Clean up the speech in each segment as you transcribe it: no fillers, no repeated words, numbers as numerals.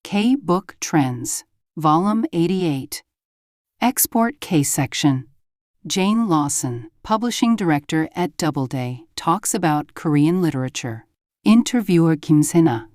K-Book Trends, vol.88. Export K-Section. Jane Lawson, publishing director at Doubleday, talks about Korean literature. Interviewer Kim Se-na.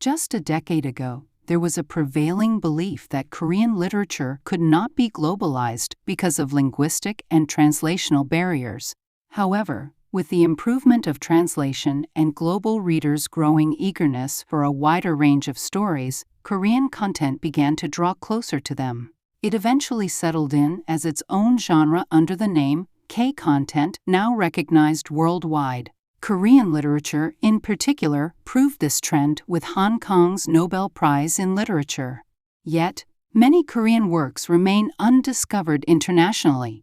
Just a decade ago, there was a prevailing belief that Korean literature could not be globalized because of linguistic and translational barriers. However, with the improvement of translation and global readers' growing eagerness for a wider range of stories, Korean content began to draw closer to them. It eventually settled in as its own genre under the name K-content, now recognized worldwide. Korean literature, in particular, proved this trend with Hong Kong's Nobel Prize in Literature. Yet, many Korean works remain undiscovered internationally.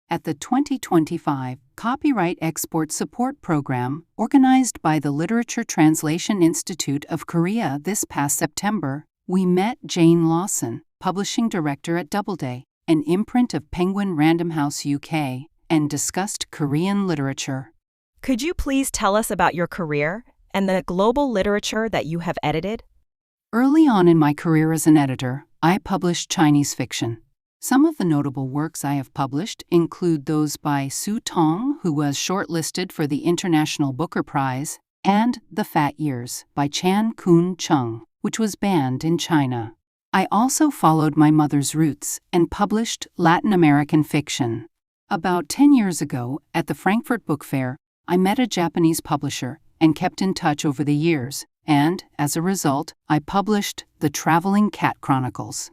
At the 2025 Copyright Export Support Program, organized by the Literature Translation Institute of Korea this past September, we met Jane Lawson, publishing director at Doubleday, an imprint of Penguin Random House UK, and discussed Korean literature. Could you please tell us about your career and the global literature that you have edited? Early on in my career as an editor, I published Chinese fiction. Some of the notable works I have published include those by Su Tong, who was shortlisted for the International Booker Prize, and The Fat Years by Chan Kun Chung, which was banned in China. I also followed my mother's roots and published Latin American fiction. About 10 years ago, at the Frankfurt Book Fair, I met a Japanese publisher and kept in touch over the years, and, as a result, I published The Traveling Cat Chronicles.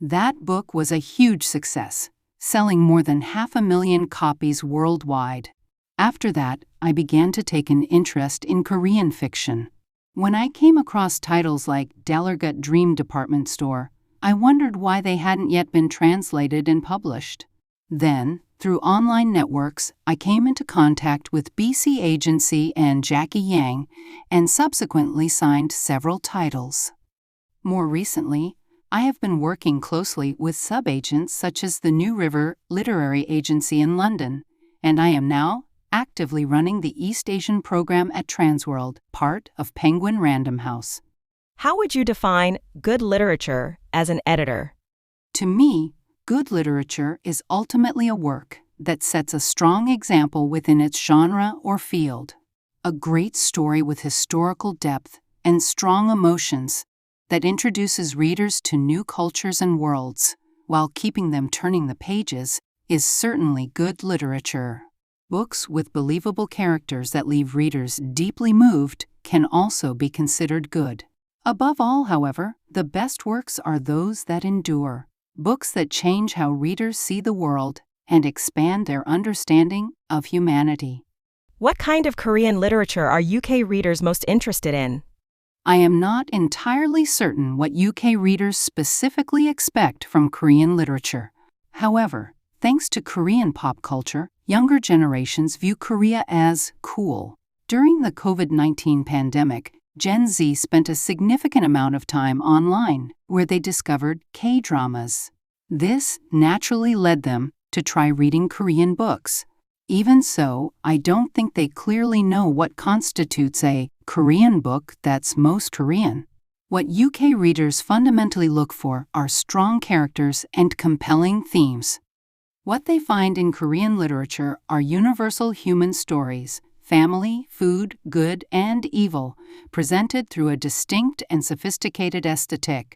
That book was a huge success, selling more than 500,000 copies worldwide. After that, I began to take an interest in Korean fiction. When I came across titles like Dallergut Dream Department Store, I wondered why they hadn't yet been translated and published. Then, through online networks, I came into contact with BC Agency and Jackie Yang, and subsequently signed several titles. More recently, I have been working closely with sub-agents such as the New River Literary Agency in London, and I am now actively running the East Asian program at Transworld, part of Penguin Random House. How would you define good literature as an editor? To me, good literature is ultimately a work that sets a strong example within its genre or field. A great story with historical depth and strong emotions that introduces readers to new cultures and worlds, while keeping them turning the pages, is certainly good literature. Books with believable characters that leave readers deeply moved can also be considered good. Above all, however, the best works are those that endure. Books that change how readers see the world and expand their understanding of humanity. What kind of Korean literature are UK readers most interested in? I am not entirely certain what UK readers specifically expect from Korean literature. However, thanks to Korean pop culture, younger generations view Korea as cool. During the COVID-19 pandemic, Gen Z spent a significant amount of time online, where they discovered K-dramas. This naturally led them to try reading Korean books. Even so, I don't think they clearly know what constitutes a Korean book that's most Korean. What UK readers fundamentally look for are strong characters and compelling themes. What they find in Korean literature are universal human stories, family, food, good, and evil, presented through a distinct and sophisticated aesthetic.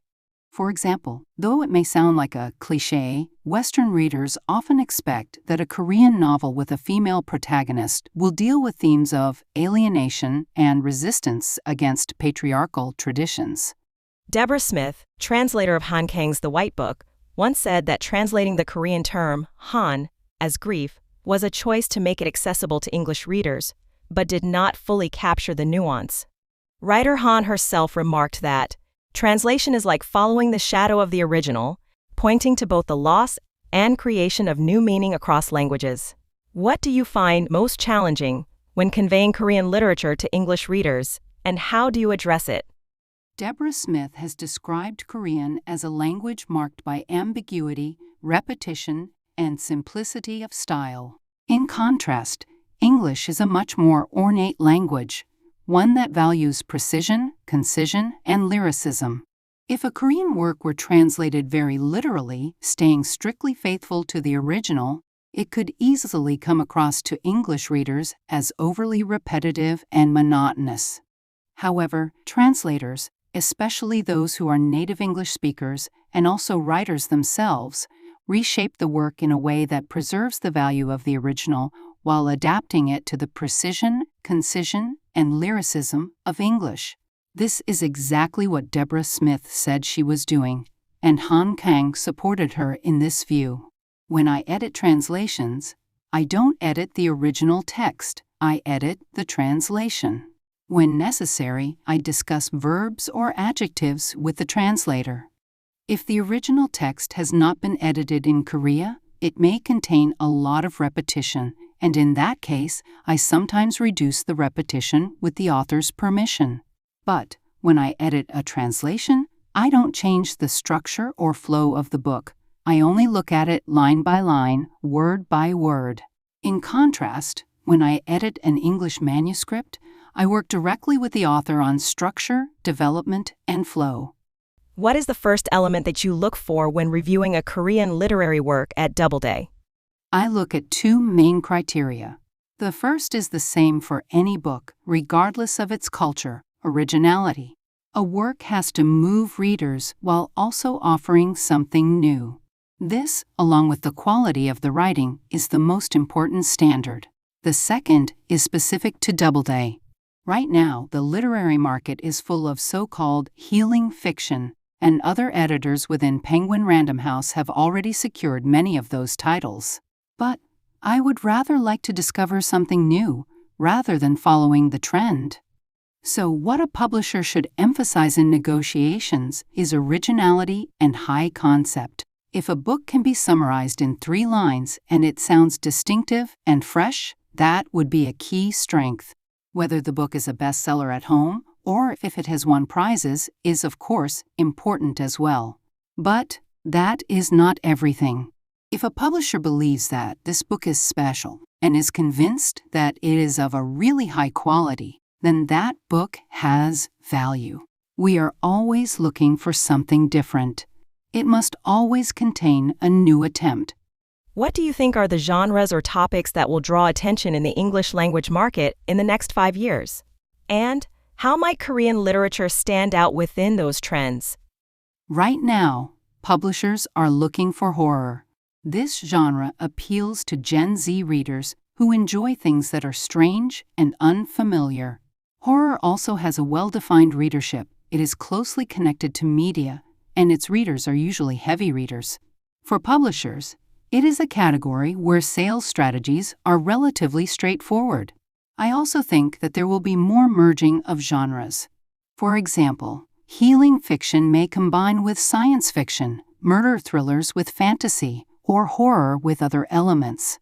For example, though it may sound like a cliché, Western readers often expect that a Korean novel with a female protagonist will deal with themes of alienation and resistance against patriarchal traditions. Deborah Smith, translator of Han Kang's The White Book, once said that translating the Korean term Han as grief was a choice to make it accessible to English readers, but did not fully capture the nuance. Writer Han herself remarked that translation is like following the shadow of the original, pointing to both the loss and creation of new meaning across languages. What do you find most challenging when conveying Korean literature to English readers, and how do you address it? Deborah Smith has described Korean as a language marked by ambiguity, repetition, and simplicity of style. In contrast, English is a much more ornate language, one that values precision, concision, and lyricism. If a Korean work were translated very literally, staying strictly faithful to the original, it could easily come across to English readers as overly repetitive and monotonous. However, translators, especially those who are native English speakers and also writers themselves, reshape the work in a way that preserves the value of the original while adapting it to the precision, concision, and lyricism of English. This is exactly what Deborah Smith said she was doing, and Han Kang supported her in this view. When I edit translations, I don't edit the original text, I edit the translation. When necessary, I discuss verbs or adjectives with the translator. If the original text has not been edited in Korea, it may contain a lot of repetition, and in that case, I sometimes reduce the repetition with the author's permission. But when I edit a translation, I don't change the structure or flow of the book. I only look at it line by line, word by word. In contrast, when I edit an English manuscript, I work directly with the author on structure, development, and flow. What is the first element that you look for when reviewing a Korean literary work at Doubleday? I look at two main criteria. The first is the same for any book, regardless of its culture, originality. A work has to move readers while also offering something new. This, along with the quality of the writing, is the most important standard. The second is specific to Doubleday. Right now, the literary market is full of so-called healing fiction, and other editors within Penguin Random House have already secured many of those titles. But I would rather like to discover something new, rather than following the trend. So what a publisher should emphasize in negotiations is originality and high concept. If a book can be summarized in 3 lines and it sounds distinctive and fresh, that would be a key strength. Whether the book is a bestseller at home or if it has won prizes is, of course, important as well. But that is not everything. If a publisher believes that this book is special and is convinced that it is of a really high quality, then that book has value. We are always looking for something different. It must always contain a new attempt. What do you think are the genres or topics that will draw attention in the English language market in the next 5 years? And how might Korean literature stand out within those trends? Right now, publishers are looking for horror. This genre appeals to Gen Z readers who enjoy things that are strange and unfamiliar. Horror also has a well-defined readership. It is closely connected to media, and its readers are usually heavy readers. For publishers, it is a category where sales strategies are relatively straightforward. I also think that there will be more merging of genres. For example, healing fiction may combine with science fiction, murder thrillers with fantasy, or horror with other elements.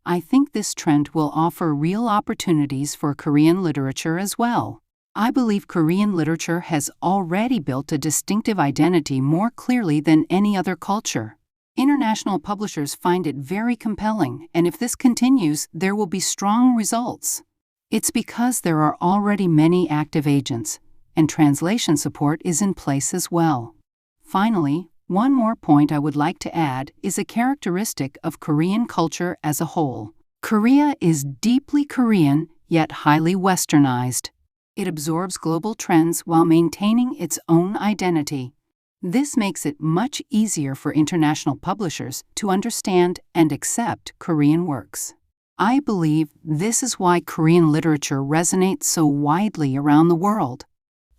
I think this trend will offer real opportunities for Korean literature as well. I believe Korean literature has already built a distinctive identity more clearly than any other culture. International publishers find it very compelling, and if this continues, there will be strong results. It's because there are already many active agents, and translation support is in place as well. Finally, one more point I would like to add is a characteristic of Korean culture as a whole. Korea is deeply Korean, yet highly westernized. It absorbs global trends while maintaining its own identity. This makes it much easier for international publishers to understand and accept Korean works. I believe this is why Korean literature resonates so widely around the world.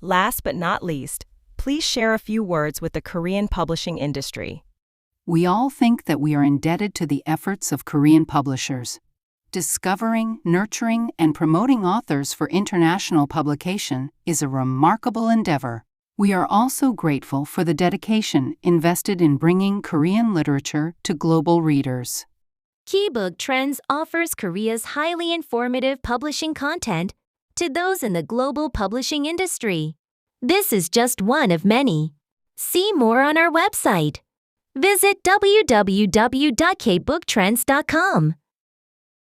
Last but not least, please share a few words with the Korean publishing industry. We all think that we are indebted to the efforts of Korean publishers. Discovering, nurturing, and promoting authors for international publication is a remarkable endeavor. We are also grateful for the dedication invested in bringing Korean literature to global readers. Keybook Trends offers Korea's highly informative publishing content to those in the global publishing industry. This is just one of many. See more on our website. Visit www.kbooktrends.com.